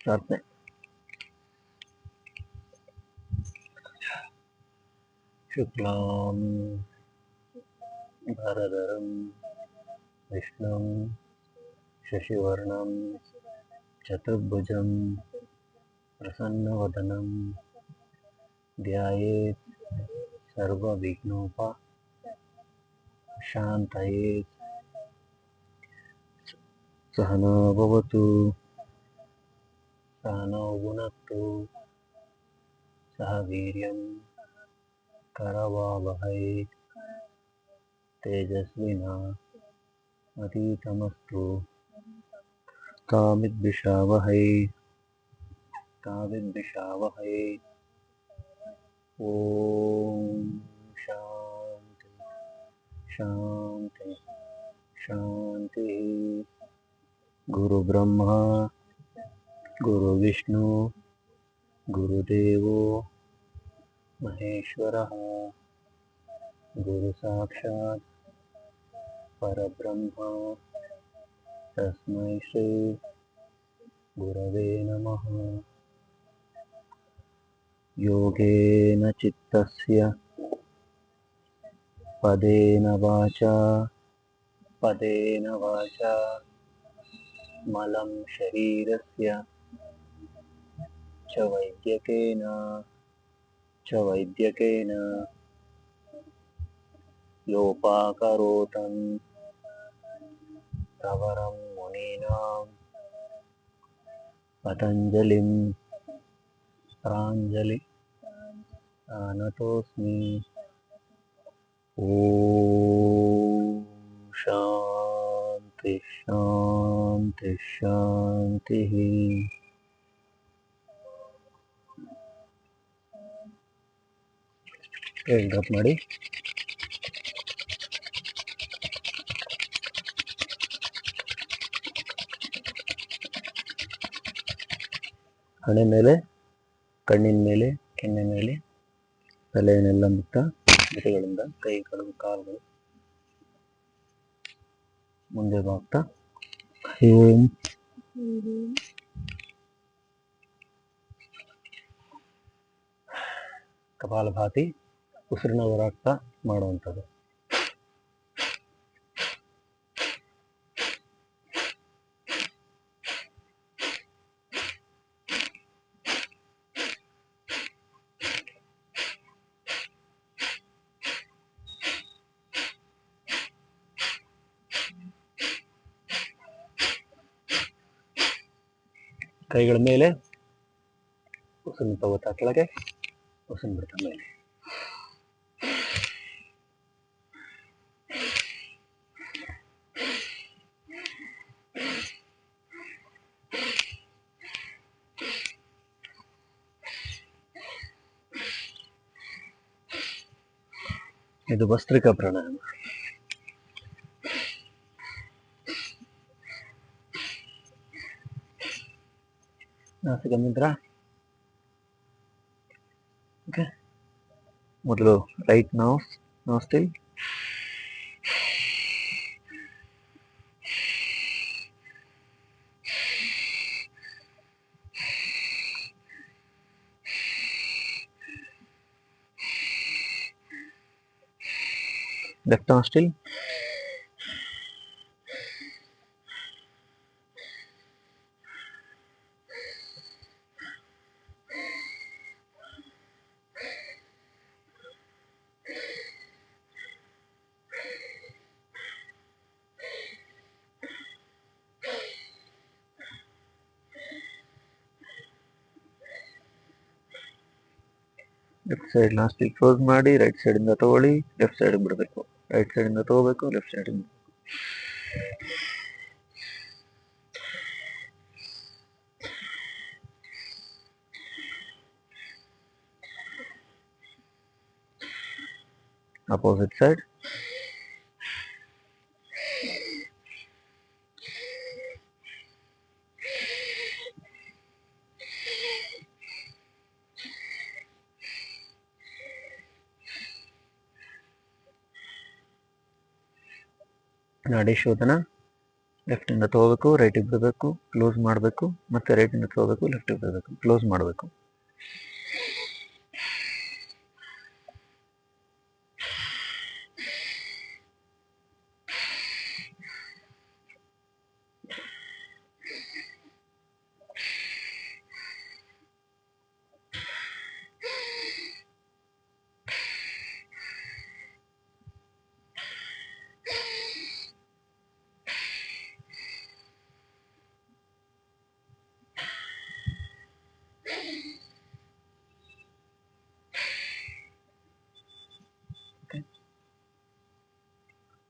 ಪ್ರಾರ್ಥನೆ. ಶುಕ್ಲಾಂ ಭರಧರಂ ವಿಷ್ಣುಂ ಶಶಿವರ್ಣಂ ಚತುರ್ಭುಜಂ ಪ್ರಸನ್ನವದನಂ ಧ್ಯಾಯೇತ್ ಸರ್ವವಿಘ್ನೋಪಶಾಂತಯೇ. ಸಹನಾ ಭವತು ಸಹನೌ ಭುನಕ್ತು ಸಹ ವೀರ್ಯಂ ಕರವಾವಹೈ ತೇಜಸ್ವಿನಾವಧೀತಮಸ್ತು ತಾವಿದ್ವಿಷಾವಹೈ. ಓಂ ಶಾಂತಿ ಶಾಂತಿ ಶಾಂತಿ. ಗುರು ಬ್ರಹ್ಮ ಗುರು ವಿಷ್ಣು ಗುರುದೇವೋ ಮಹೇಶ್ವರಃ. ಗುರು ಸಾಕ್ಷಾತ್ ಪರಬ್ರಹ್ಮ ತಸ್ಮೈ ಶ್ರೀ ಗುರವೇ ನಮಃ. ಯೋಗೇನ ಚಿತ್ತಸ್ಯ ಪದೇನ ವಾಚಾ ಮಲಂ ಶರೀರಸ್ಯ ಚ ವೈದ್ಯಕೇನ ಯೋಪಾಕರೋತಂ ಪ್ರವರಂ ಮುನೀನಾಂ ಪತಂಜಲಿಂ ನತೋಸ್ಮಿ. ಓಂ ಶಾಂತಿ ಶಾಂತಿ ಶಾಂತಿ. ಡ್ರಾಪ್ ಮಾಡಿ. ಹಣೆ ಮೇಲೆ, ಕಣ್ಣಿನ ಮೇಲೆ, ಕೆನ್ನೆ ಮೇಲೆ ತಲೆಯನ್ನೆಲ್ಲ ಮಿತಗಳಿಂದ ಕೈಗಳು ಕಾಲುಗಳು ಮುಂದೆ ಬಾಗ್ತಾ ಓಂ. ಕಪಾಲಭಾತಿ ಉಸಿರಿನ ಹೊರಾಗ್ತಾ ಮಾಡುವಂಥದ್ದು. ಕೈಗಳ ಮೇಲೆ ಉಸಿರನ್ನು ತಗೋತಾ ಕೆಳಗೆ, ಉಸಿರನ್ನು ಬಿಡ್ತಾ ಮೇಲೆ. ಇದು ಭಸ್ತ್ರಿಕಾ ಪ್ರಾಣಾಯಾಮ. ನಾಸಿಕ ಮುದ್ರ. ಓಕೆ, ಮೊದಲು right nostril, left nostril, left side nostril close ಮಾಡಿ, ರೈಟ್ ಸೈಡ್ ಇಂದ ತಗೊಳ್ಳಿ, ಲೆಫ್ಟ್ ಸೈಡ್ ಬಿಡಬೇಕು. ರೈಟ್ ಸೈಡ್ ಇಂದ ತಗೋಬೇಕು, ಲೆಫ್ಟ್ ಸೈಡ್ ಇಂದ. Opposite side. ನಾಡಿ ಶೋಧನ. ಲೆಫ್ಟಿಂದ ತಗೋಬೇಕು, ರೈಟಿಗೆ ಬಿಡಬೇಕು, ಕ್ಲೋಸ್ ಮಾಡಬೇಕು, ಮತ್ತೆ ರೈಟಿಂದ ತಗೋಬೇಕು, ಲೆಫ್ಟಿಗೆ ಬಿಡಬೇಕು, ಕ್ಲೋಸ್ ಮಾಡಬೇಕು.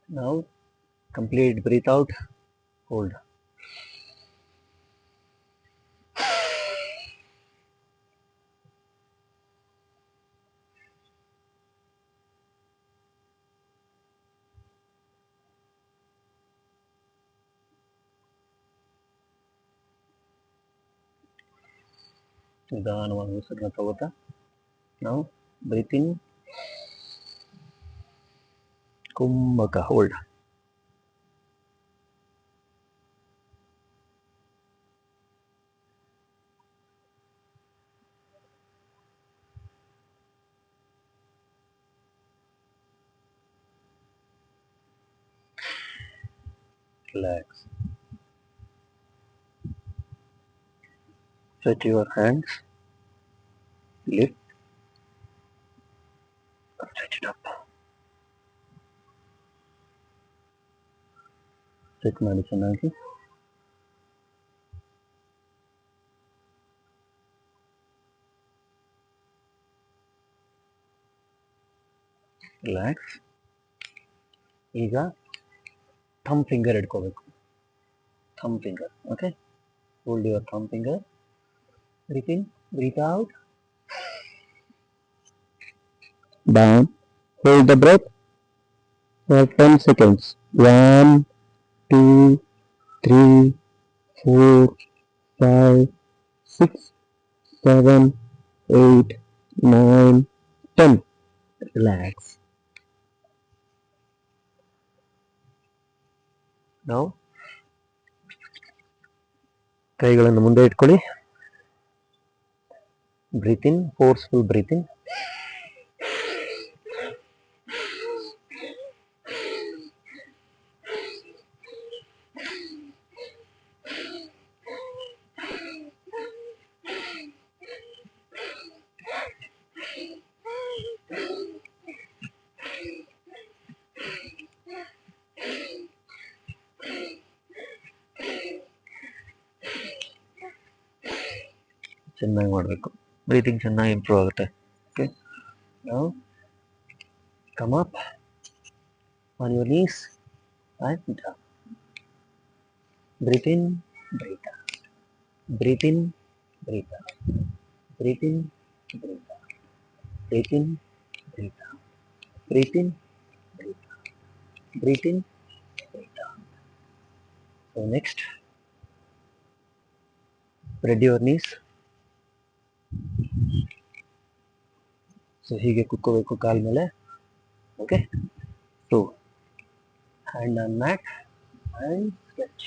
Now complete breathe out, hold. ನಿಧಾನವಾಗಿ ಉಸಿರನ್ನ ತಗೋತಾ ನಾವು breathe in, kumbhaka, hold. Relax. Stretch your hands. Lift. Stretch it up. Stretch ಮಾಡಿ ಚೆನ್ನಾಗಿ. Relax. ಈಗ ಥಂಬ್ ಫಿಂಗರ್ ಇಟ್ಕೋಬೇಕು. Thumb finger, okay? Hold your thumb finger. Breathe in, breathe out. Down. Hold the breath for 10 seconds. 1, 2, 3, 4, 5, 6, 7, 8, 9, 10. Relax. Now, ಕೈಗಳನ್ನು ಮುಂದೆ ಇಟ್ಕೊಳ್ಳಿ. Breathe in, forceful breathe in. ಚೆನ್ನಾಗಿ ಮಾಡಬೇಕು. Breathing ಚೆನ್ನಾಗಿ ಇಂಪ್ರೂವ್ ಆಗುತ್ತೆ. ಓಕೆ, ನಾವು come up on your knees and down. Breathe in, breathe out. Breathe in, breathe out. Breathe in, breathe out. Breathe in, breathe out. Breathe in, breathe out. Breathe in, breathe out. So next, spread your knees. So ಹೀಗೆ ಕುತ್ಕೋಬೇಕು ಕಾಲ ಮೇಲೆ. Okay, so hand on mat and stretch.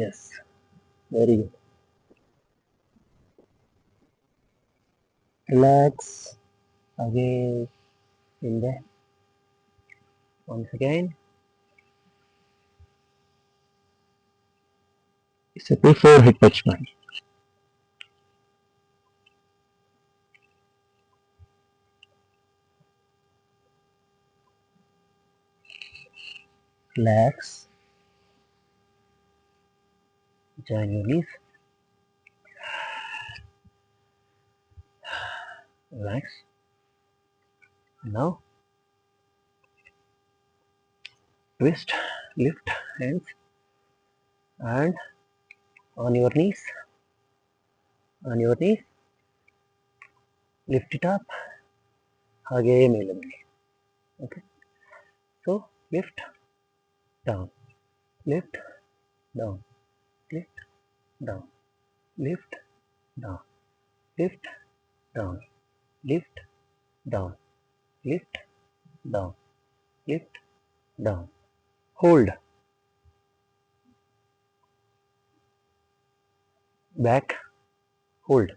Yes, very good. Relax. ಹಾಗೆ ಹಿಂದೆ once again. It's a forehead touch man. Relax. Join your knees. Relax. Now twist, lift hands and on your knees. On your knees. Lift it up. ಹಾಗೆ ಮೇಲೆ ಬನ್ನಿ. Okay, so lift down, lift down, lift down, lift down, lift, down, lift, down, lift, down, lift, down. Hold. Back, hold.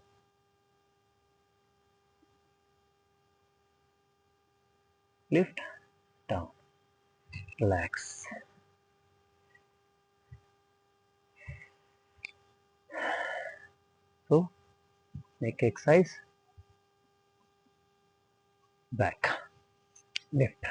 Lift, down, relax. So, neck exercise, back, lift.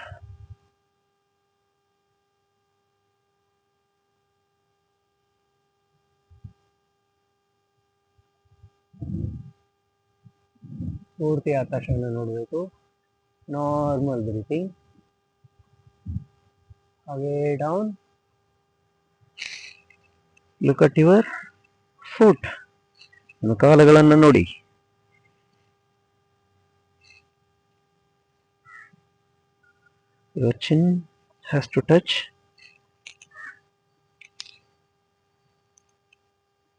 ಪೂರ್ತಿ ಆಕಾಶವನ್ನು ನೋಡಬೇಕು. Normal breathing. ಹಾಗೆ down. Look at your foot. ಕಾಲುಗಳನ್ನು ನೋಡಿ. Your chin has to touch